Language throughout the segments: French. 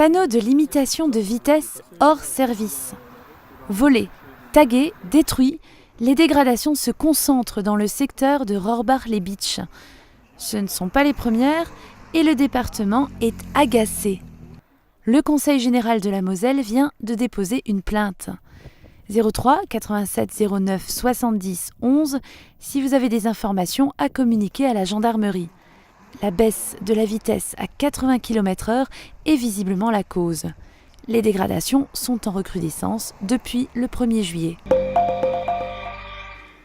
Panneaux de limitation de vitesse hors service. Volés, tagués, détruits, les dégradations se concentrent dans le secteur de Rohrbach-les-Bitches. Ce ne sont pas les premières et le département est agacé. Le Conseil général de la Moselle vient de déposer une plainte. 03 87 09 70 11 si vous avez des informations à communiquer à la gendarmerie. La baisse de la vitesse à 80 km/h est visiblement la cause. Les dégradations sont en recrudescence depuis le 1er juillet.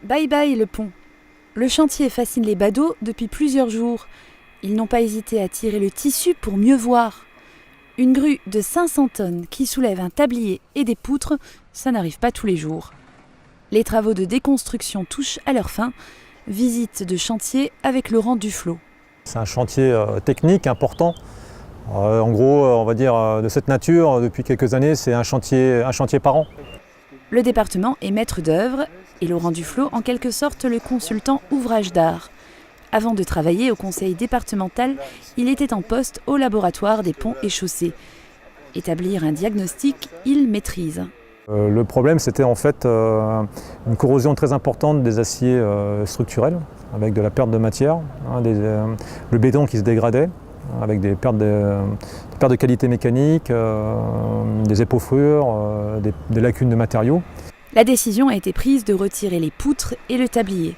Bye bye le pont. Le chantier fascine les badauds depuis plusieurs jours. Ils n'ont pas hésité à tirer le tissu pour mieux voir. Une grue de 500 tonnes qui soulève un tablier et des poutres, ça n'arrive pas tous les jours. Les travaux de déconstruction touchent à leur fin. Visite de chantier avec Laurent Duflot. C'est un chantier technique important. En gros, on va dire de cette nature, depuis quelques années, c'est un chantier par an. Le département est maître d'œuvre et Laurent Duflot, en quelque sorte, le consultant ouvrage d'art. Avant de travailler au conseil départemental, il était en poste au laboratoire des ponts et chaussées. Établir un diagnostic, il maîtrise. Le problème, c'était en fait une corrosion très importante des aciers structurels, avec de la perte de matière, le béton qui se dégradait, avec des pertes de qualité mécanique, des épauflures, des lacunes de matériaux. La décision a été prise de retirer les poutres et le tablier.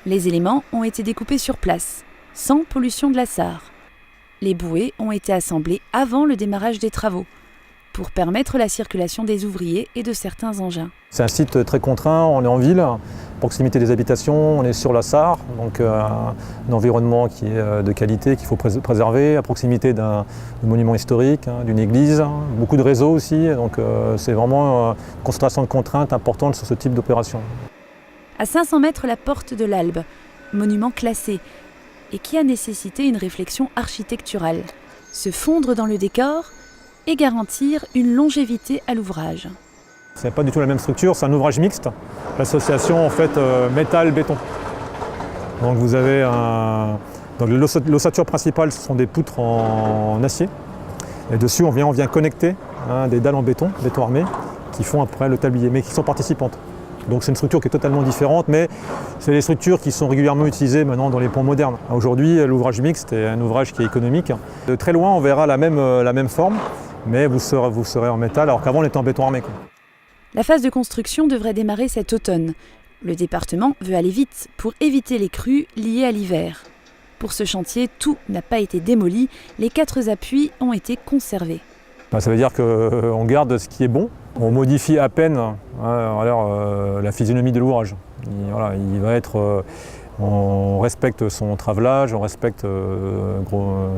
Les éléments ont été découpés sur place, sans pollution de la Sarre. Les bouées ont été assemblées avant le démarrage des travaux, pour permettre la circulation des ouvriers et de certains engins. C'est un site très contraint, on est en ville, proximité des habitations, on est sur la Sarre, donc un environnement qui est de qualité, qu'il faut préserver, à proximité d'un monument historique, d'une église, beaucoup de réseaux aussi, donc c'est vraiment une concentration de contraintes importante sur ce type d'opération. À 500 mètres, la porte de l'Albe, monument classé, et qui a nécessité une réflexion architecturale. Se fondre dans le décor et garantir une longévité à l'ouvrage. Ce n'est pas du tout la même structure, c'est un ouvrage mixte, l'association en fait métal-béton. Donc vous avez l'ossature principale, ce sont des poutres en acier. Et dessus on vient connecter des dalles en béton armé, qui font après le tablier, mais qui sont participantes. Donc c'est une structure qui est totalement différente, mais c'est les structures qui sont régulièrement utilisées maintenant dans les ponts modernes. Aujourd'hui, l'ouvrage mixte est un ouvrage qui est économique. De très loin, on verra la même forme, mais vous serez en métal, alors qu'avant on était en béton armé. La phase de construction devrait démarrer cet automne. Le département veut aller vite pour éviter les crues liées à l'hiver. Pour ce chantier, tout n'a pas été démoli, les 4 appuis ont été conservés. Ça veut dire qu'on garde ce qui est bon, on modifie à peine la physionomie de l'ouvrage. Il va être, on respecte son travelage, on respecte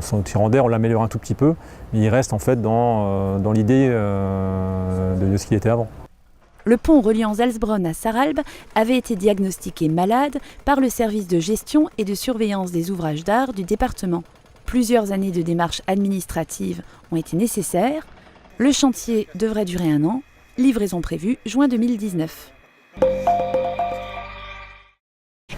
son tirant d'air, on l'améliore un tout petit peu, mais il reste en fait dans l'idée de ce qu'il était avant. Le pont reliant Salzbronn à Sarralbe avait été diagnostiqué malade par le service de gestion et de surveillance des ouvrages d'art du département. Plusieurs années de démarches administratives ont été nécessaires. Le chantier devrait durer 1 an. Livraison prévue juin 2019.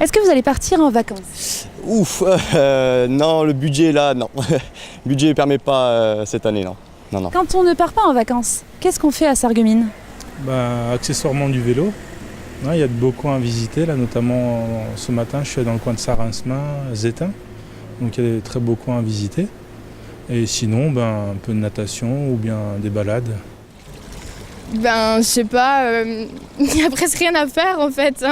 Est-ce que vous allez partir en vacances ? Non, le budget là, non. Le budget ne permet pas cette année, non. Non. Quand on ne part pas en vacances, qu'est-ce qu'on fait à Sarreguemines ? Accessoirement du vélo. Il y a de beaux coins à visiter, là, notamment ce matin je suis dans le coin de Sarrinsmin, Zétin. Donc il y a des très beaux coins à visiter. Et sinon, un peu de natation ou bien des balades. Je sais pas, il n'y a presque rien à faire en fait.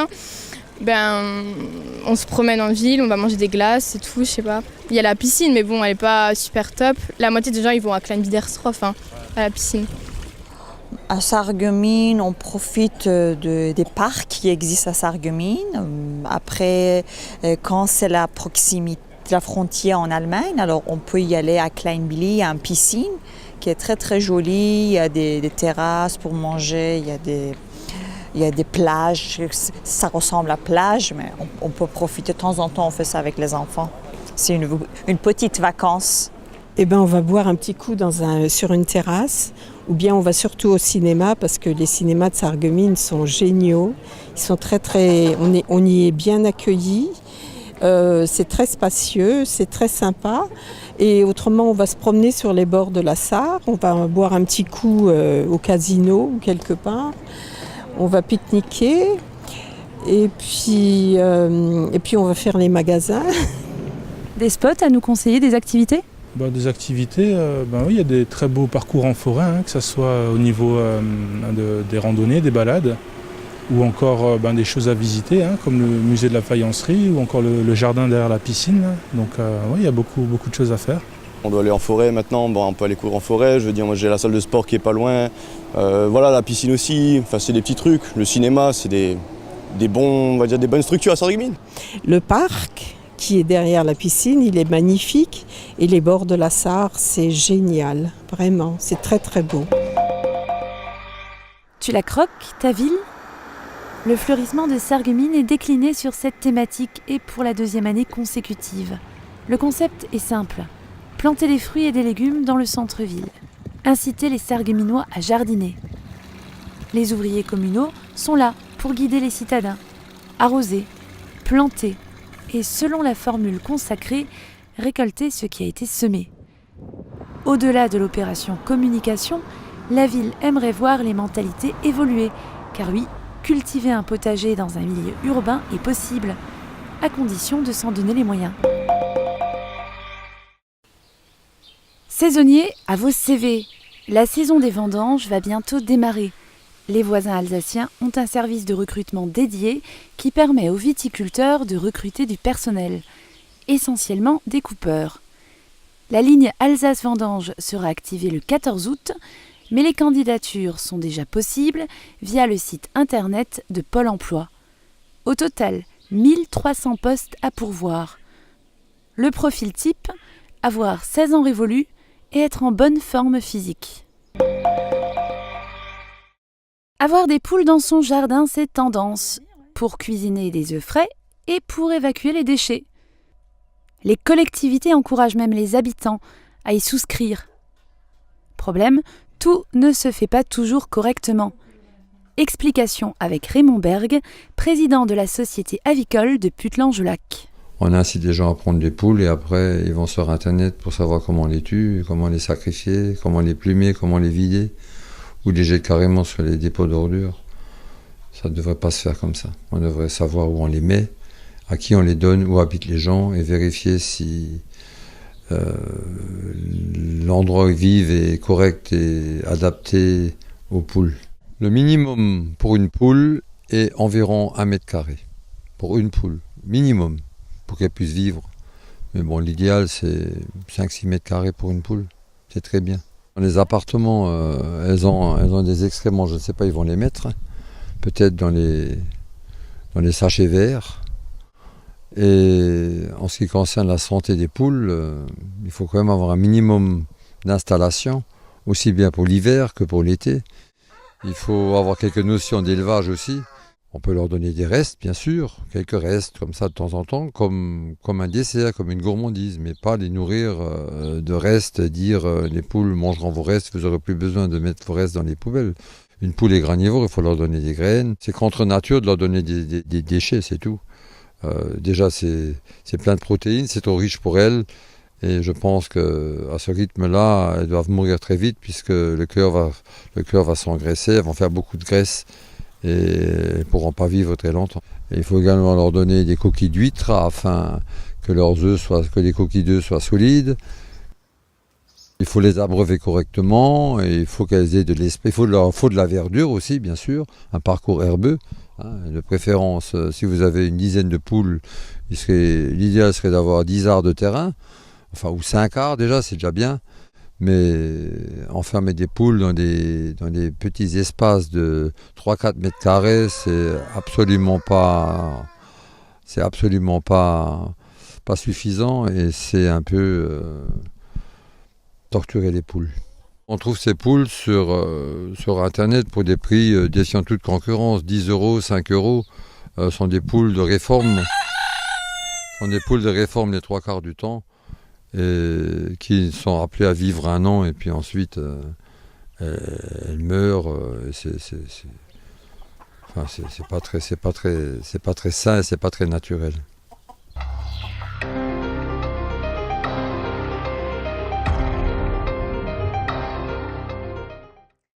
On se promène en ville, on va manger des glaces, c'est tout, je sais pas. Il y a la piscine, mais bon, elle est pas super top. La moitié des gens, ils vont à Kleinwidersdorf, à la piscine. À Sarreguemines, on profite des parcs qui existent à Sarreguemines. Après, quand c'est la proximité de la frontière en Allemagne, alors on peut y aller à Kleinbilly, il y a une piscine qui est très très jolie, il y a des terrasses pour manger, il y a des plages, ça ressemble à plage, mais on peut profiter de temps en temps, on fait ça avec les enfants. C'est une petite vacance. On va boire un petit coup sur une terrasse, ou bien on va surtout au cinéma, parce que les cinémas de Sarreguemines sont géniaux. Ils sont on y est bien accueillis. C'est très spacieux, c'est très sympa. Et autrement, on va se promener sur les bords de la Sarre. On va boire un petit coup au casino ou quelque part. On va pique-niquer. Et puis on va faire les magasins. Des spots à nous conseiller, des activités ? Des activités, oui, il y a des très beaux parcours en forêt, que ce soit au niveau des randonnées, des balades, ou encore des choses à visiter, comme le musée de la faïencerie, ou encore le jardin derrière la piscine. Donc oui, il y a beaucoup de choses à faire. On doit aller en forêt maintenant, on peut aller courir en forêt, je veux dire, moi j'ai la salle de sport qui est pas loin, la piscine aussi, c'est des petits trucs, le cinéma, c'est des bonnes structures à Sarreguemines. Le parc qui est derrière la piscine, il est magnifique et les bords de la Sarre, c'est génial, vraiment, c'est très très beau. Tu la croques, ta ville ? Le fleurissement de Sarreguemines est décliné sur cette thématique et pour la 2e année consécutive. Le concept est simple, planter des fruits et des légumes dans le centre-ville, inciter les Sarregueminois à jardiner. Les ouvriers communaux sont là pour guider les citadins, arroser, planter et selon la formule consacrée, récolter ce qui a été semé. Au-delà de l'opération communication, la ville aimerait voir les mentalités évoluer, car oui, cultiver un potager dans un milieu urbain est possible, à condition de s'en donner les moyens. Saisonniers, à vos CV. La saison des vendanges va bientôt démarrer. Les voisins alsaciens ont un service de recrutement dédié qui permet aux viticulteurs de recruter du personnel, essentiellement des coupeurs. La ligne Alsace-Vendange sera activée le 14 août, mais les candidatures sont déjà possibles via le site internet de Pôle emploi. Au total, 1300 postes à pourvoir. Le profil type, avoir 16 ans révolus et être en bonne forme physique. Avoir des poules dans son jardin, c'est tendance, pour cuisiner des œufs frais et pour évacuer les déchets. Les collectivités encouragent même les habitants à y souscrire. Problème, tout ne se fait pas toujours correctement. Explication avec Raymond Berg, président de la société avicole de Puttelange-Lac. On incite les gens à prendre des poules et après ils vont sur internet pour savoir comment on les tue, comment les sacrifier, comment les plumer, comment les vider, ou les jeter carrément sur les dépôts d'ordures. Ça ne devrait pas se faire comme ça. On devrait savoir où on les met, à qui on les donne, où habitent les gens et vérifier si l'endroit où ils vivent est correct et adapté aux poules. Le minimum pour une poule est environ 1 mètre carré. Pour une poule, minimum, pour qu'elle puisse vivre. Mais bon, l'idéal c'est 5-6 mètres carrés pour une poule. C'est très bien. Dans les appartements, elles ont des excréments, je ne sais pas, ils vont les mettre. Peut-être dans les sachets verts. Et en ce qui concerne la santé des poules, il faut quand même avoir un minimum d'installation, aussi bien pour l'hiver que pour l'été. Il faut avoir quelques notions d'élevage aussi. On peut leur donner des restes, bien sûr, quelques restes comme ça de temps en temps, comme un dessert, comme une gourmandise, mais pas les nourrir de restes, dire les poules mangeront vos restes, vous n'aurez plus besoin de mettre vos restes dans les poubelles. Une poule est granivore, il faut leur donner des graines. C'est contre nature de leur donner des déchets, c'est tout. Déjà, c'est plein de protéines, c'est trop riche pour elles. Et je pense qu'à ce rythme-là, elles doivent mourir très vite puisque le cœur va s'engraisser, elles vont faire beaucoup de graisse et elles ne pourront pas vivre très longtemps. Et il faut également leur donner des coquilles d'huîtres afin que les coquilles d'œufs soient solides. Il faut les abreuver correctement et il faut qu'elles aient de l'espace. Il faut de la verdure aussi, bien sûr, un parcours herbeux. De préférence, si vous avez une dizaine de poules, l'idéal serait d'avoir 10 arts de terrain, ou 5 arts déjà, c'est déjà bien. Mais enfermer des poules dans des petits espaces de 3-4 mètres carrés, c'est absolument pas suffisant et c'est un peu torturer les poules. On trouve ces poules sur internet pour des prix défiant toute concurrence, 10 €, 5 €. Sont des poules de réforme. Sont des poules de réforme les 3/4 du temps. Et qui sont appelées à vivre 1 an et puis ensuite elles meurent. C'est pas très sain et c'est pas très naturel.